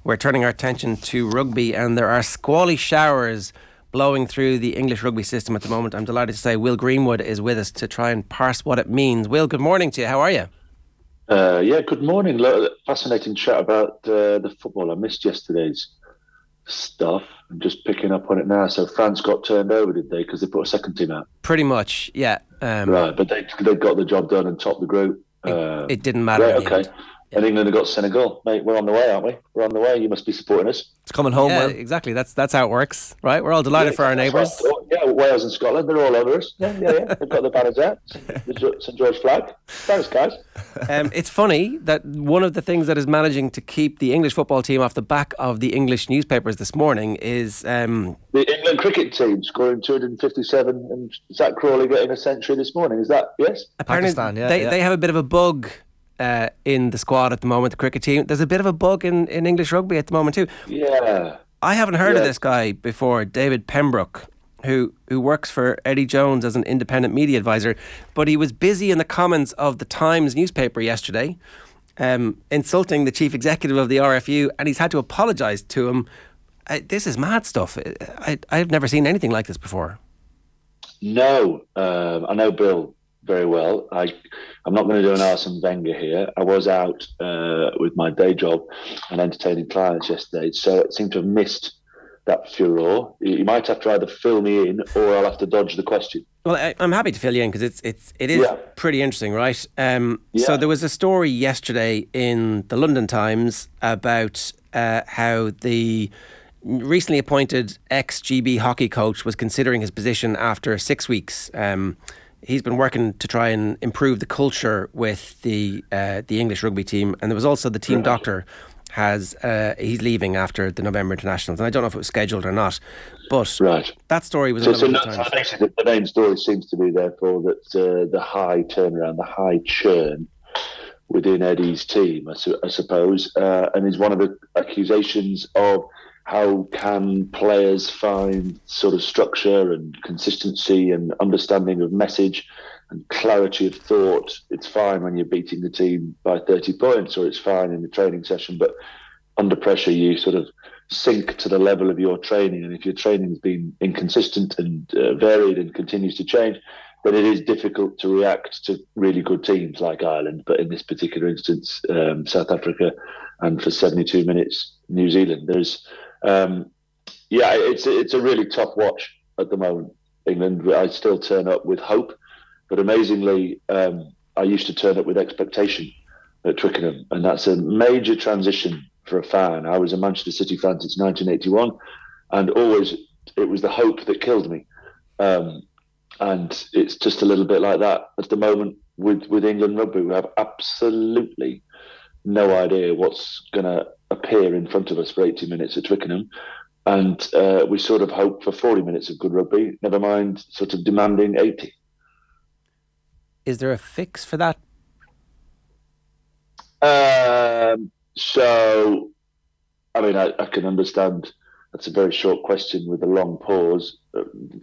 We're turning our attention to rugby, and there are squally showers blowing through the English rugby system at the moment. I'm delighted to say Will Greenwood is with us to try and parse what it means. Will, good morning to you. How are you? Good morning. Fascinating chat about the football. I missed yesterday's stuff. I'm just picking up on it now. So France got turned over, did they? Because they put a second team out. Pretty much, yeah. Right, but they got the job done and topped the group. It didn't matter in the end. And England have got Senegal. Mate, we're on the way, aren't we? We're on the way. You must be supporting us. It's coming home, Yeah, Will. exactly. That's how it works, right? We're all delighted for our neighbours. Yeah, Wales and Scotland, they're all over us. Yeah. They've got the banners out. The St George flag. Thanks, guys. It's funny that one of the things that is managing to keep the English football team off the back of the English newspapers this morning is... the England cricket team scoring 257 and Zach Crawley getting a century this morning. Is that, yes? Apparently, Pakistan, yeah. They have a bit of a bug in the squad at the moment, the cricket team. There's a bit of a bug in English rugby at the moment too. Yeah. I haven't heard of this guy before, David Pembroke, who works for Eddie Jones as an independent media advisor, but he was busy in the comments of the Times newspaper yesterday, insulting the chief executive of the RFU, and he's had to apologise to him. This is mad stuff. I've never seen anything like this before. No, I know Bill very well. I'm not going to do an Arsene Wenger here. I was out with my day job and entertaining clients yesterday, so it seemed to have missed that furore. You might have to either fill me in or I'll have to dodge the question. Well, I'm happy to fill you in because it is pretty interesting, right? So there was a story yesterday in the London Times about how the recently appointed ex-GB hockey coach was considering his position after 6 weeks. He's been working to try and improve the culture with the English rugby team, and there was also the team doctor he's leaving after the November internationals, and I don't know if it was scheduled or not, but that story was in the London Times. Basically, the main story seems to be therefore that the high turnaround, the high churn within Eddie's team, I suppose, and is one of the accusations of how can players find sort of structure and consistency and understanding of message and clarity of thought. It's fine when you're beating the team by 30 points, or it's fine in the training session, but under pressure you sort of sink to the level of your training. And if your training has been inconsistent and varied and continues to change, then it is difficult to react to really good teams like Ireland, but in this particular instance, South Africa, and for 72 minutes, New Zealand. There's it's a really tough watch at the moment, England. I still turn up with hope, but amazingly, I used to turn up with expectation at Twickenham, and that's a major transition for a fan. I was a Manchester City fan since 1981, and always it was the hope that killed me. And it's just a little bit like that at the moment with England rugby. We have absolutely no idea what's going to appear in front of us for 80 minutes at Twickenham. And we sort of hope for 40 minutes of good rugby, never mind sort of demanding 80. Is there a fix for that? So, I mean, I can understand that's a very short question with a long pause,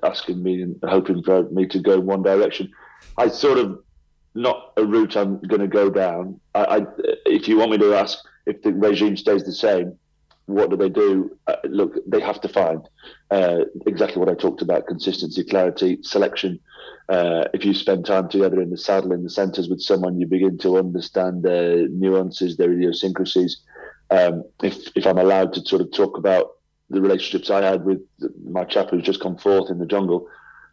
asking me and hoping for me to go in one direction. I sort of, not a route I'm going to go down. If you want me to ask if the regime stays the same, what do they do? Look, they have to find exactly what I talked about: consistency, clarity, selection. If you spend time together in the saddle, in the centres with someone, you begin to understand their nuances, their idiosyncrasies. If I'm allowed to sort of talk about the relationships I had with my chap who's just come fourth in the jungle,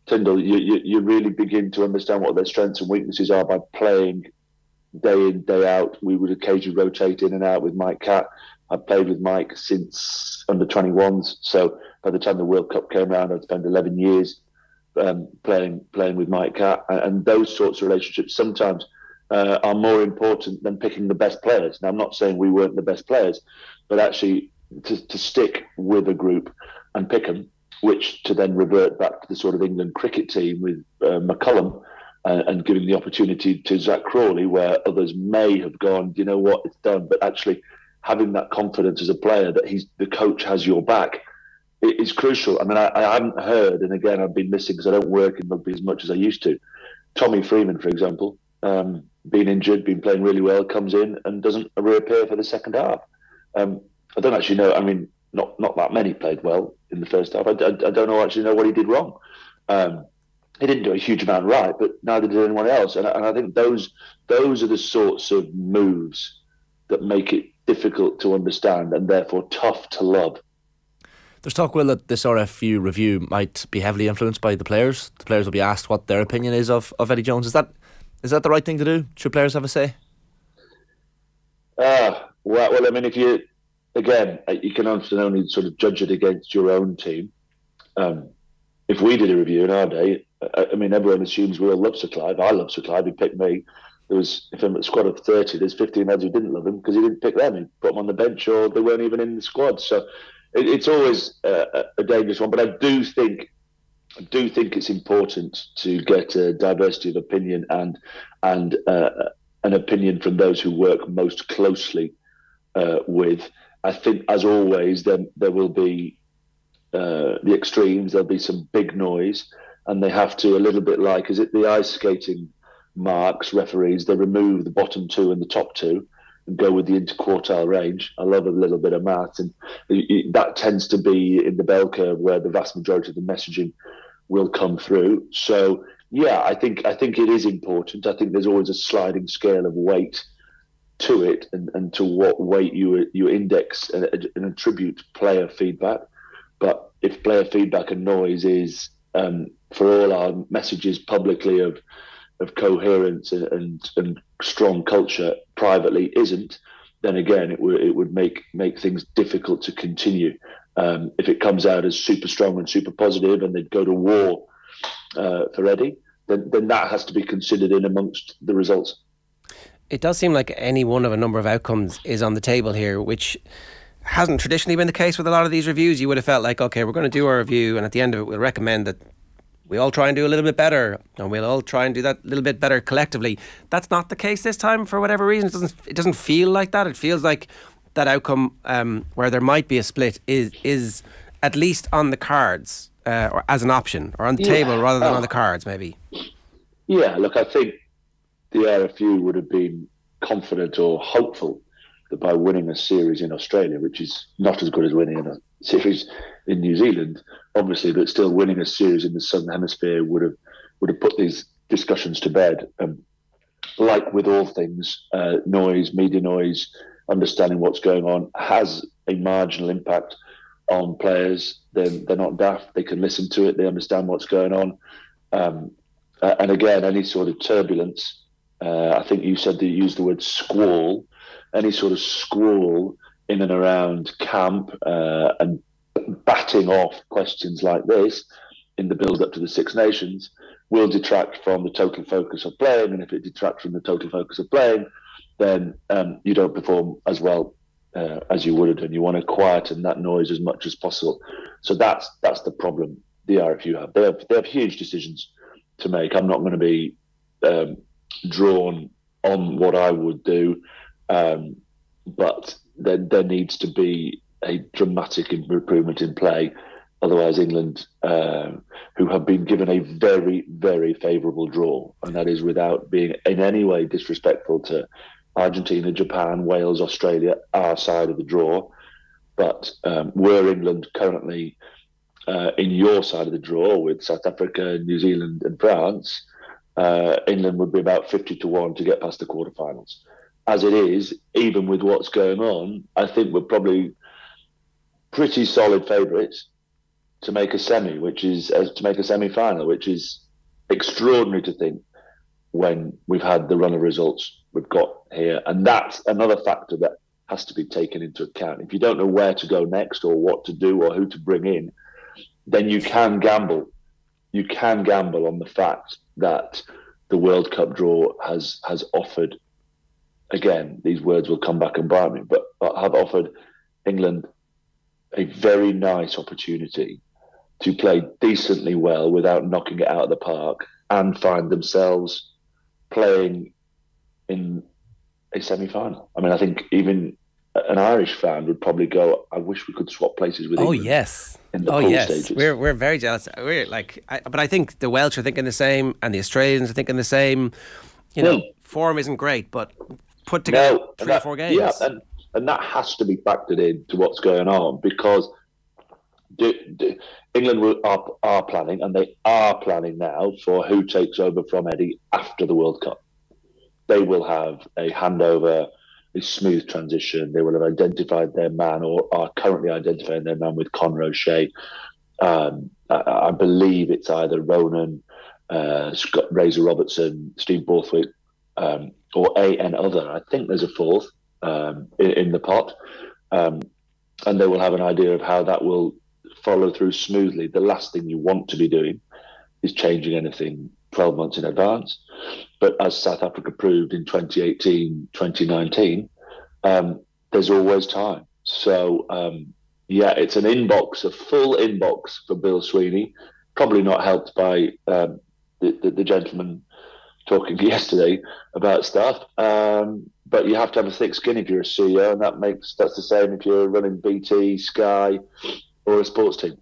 Tyndall, you really begin to understand what their strengths and weaknesses are by playing day in, day out. We would occasionally rotate in and out with Mike Catt. I've played with Mike since under 21s. So by the time the World Cup came around, I'd spent 11 years playing with Mike Catt. And those sorts of relationships sometimes are more important than picking the best players. Now, I'm not saying we weren't the best players, but actually to stick with a group and pick them, which to then revert back to the sort of England cricket team with McCullum and giving the opportunity to Zach Crawley, where others may have gone, you know what, it's done. But actually having that confidence as a player that the coach has your back, it is crucial. I mean, I haven't heard, and again, I've been missing because I don't work in rugby as much as I used to. Tommy Freeman, for example, been injured, been playing really well, comes in and doesn't reappear for the second half. I don't actually know. I mean, not that many played well in the first half. I don't know what he did wrong. He didn't do a huge amount right, but neither did anyone else. And I think those are the sorts of moves that make it difficult to understand and therefore tough to love. There's talk, Will, that this RFU review might be heavily influenced by the players. The players will be asked what their opinion is of Eddie Jones. Is that the right thing to do? Should players have a say? Well, I mean, you can only sort of judge it against your own team. If we did a review in our day, I mean, everyone assumes we all love Sir Clive. I love Sir Clive. He picked me. If I'm at a squad of 30, there's 15 lads who didn't love him because he didn't pick them. He put them on the bench or they weren't even in the squad. So it's always a dangerous one. But I do think it's important to get a diversity of opinion and an opinion from those who work most closely with. I think, as always, there will be the extremes. There'll be some big noise, and they have to, a little bit like, is it the ice skating marks, referees, they remove the bottom two and the top two and go with the interquartile range. I love a little bit of maths, and that tends to be in the bell curve where the vast majority of the messaging will come through. So yeah, I think it is important. I think there's always a sliding scale of weight to it, and to what weight you index and attribute player feedback. But if player feedback and noise is, for all our messages publicly of coherence and strong culture, privately isn't, then again it would make things difficult to continue. If it comes out as super strong and super positive, and they'd go to war for Eddie, then that has to be considered in amongst the results. It does seem like any one of a number of outcomes is on the table here, which hasn't traditionally been the case with a lot of these reviews. You would have felt like, okay, we're going to do our review, and at the end of it, we'll recommend that we all try and do a little bit better, and we'll all try and do that little bit better collectively. That's not the case this time for whatever reason. It doesn't feel like that. It feels like that outcome where there might be a split is at least on the cards, or as an option, or on the table rather than on the cards, maybe. Yeah, look, I think the RFU would have been confident or hopeful that by winning a series in Australia, which is not as good as winning a series in New Zealand, obviously, but still winning a series in the Southern Hemisphere would have put these discussions to bed. Like with all things, noise, media noise, understanding what's going on has a marginal impact on players. They're not daft. They can listen to it. They understand what's going on. And again, any sort of turbulence, I think you said that you used the word squall, any sort of squall in and around camp and batting off questions like this in the build-up to the Six Nations will detract from the total focus of playing. And if it detracts from the total focus of playing, then you don't perform as well as you would have done. You want to quieten that noise as much as possible. So that's the problem the RFU have. They have huge decisions to make. I'm not going to be drawn on what I would do, but there needs to be a dramatic improvement in play. Otherwise, England, who have been given a very, very favourable draw, and that is without being in any way disrespectful to Argentina, Japan, Wales, Australia, our side of the draw. But were England currently in your side of the draw with South Africa, New Zealand and France, England would be about 50-1 to get past the quarterfinals. As it is, even with what's going on, I think we're probably pretty solid favourites to make a semi, to make a semi-final, which is extraordinary to think when we've had the run of results we've got here. And that's another factor that has to be taken into account. If you don't know where to go next or what to do or who to bring in, then you can gamble. You can gamble on the fact that the World Cup draw has offered, again, these words will come back and bite me, but have offered England a very nice opportunity to play decently well without knocking it out of the park and find themselves playing in a semi-final. I mean, I think even an Irish fan would probably go, I wish we could swap places with England. Oh, yes. In the pool stages. We're very jealous. But I think the Welsh are thinking the same and the Australians are thinking the same. You know, form isn't great, but put together 3 or 4 games. Yeah, And that has to be factored into what's going on, because England are planning, and they are planning now, for who takes over from Eddie after the World Cup. They will have a handover, a smooth transition. They will have identified their man, or are currently identifying their man, with Conor O'Shea. I believe it's either Ronan, Scott Razor Robertson, Steve Borthwick, or another. I think there's a fourth in the pot. And they will have an idea of how that will follow through smoothly. The last thing you want to be doing is changing anything 12 months in advance. But as South Africa proved in 2018, 2019, there's always time. So, it's an inbox, a full inbox for Bill Sweeney, probably not helped by the gentleman talking yesterday about stuff. But you have to have a thick skin if you're a CEO, and that's the same if you're running BT, Sky, or a sports team.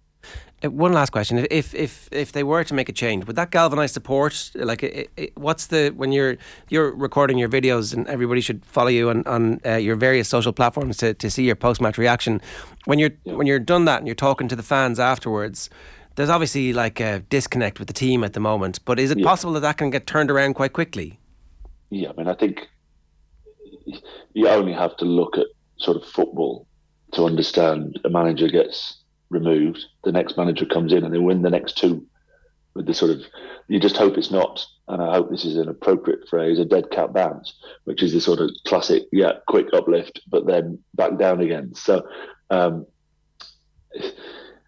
One last question: if they were to make a change, would that galvanise support? Like, when you're recording your videos, and everybody should follow you on your various social platforms to see your post-match reaction. When you're done that and you're talking to the fans afterwards, there's obviously like a disconnect with the team at the moment. But is it possible that can get turned around quite quickly? Yeah, I mean, I think you only have to look at sort of football to understand a manager gets removed, the next manager comes in, and they win the next two with the sort of, you just hope it's not, and I hope this is an appropriate phrase, a dead cat bounce, which is the sort of classic, quick uplift, but then back down again. So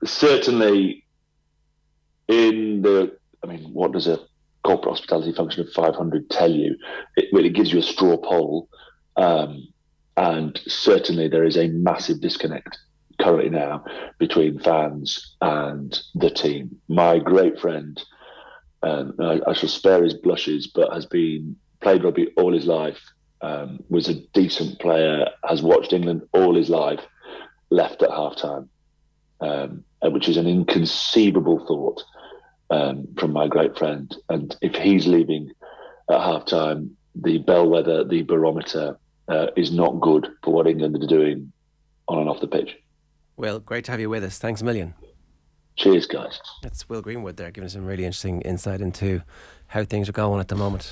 certainly what does a corporate hospitality function of 500 tell you? It really gives you a straw poll, and certainly there is a massive disconnect currently now between fans and the team. My great friend, I shall spare his blushes, but has played rugby all his life, was a decent player, has watched England all his life, left at half-time, which is an inconceivable thought from my great friend. And if he's leaving at half-time, the bellwether, the barometer is not good for what England are doing on and off the pitch. Will, great to have you with us. Thanks a million. Cheers, guys. That's Will Greenwood there, giving us some really interesting insight into how things are going at the moment.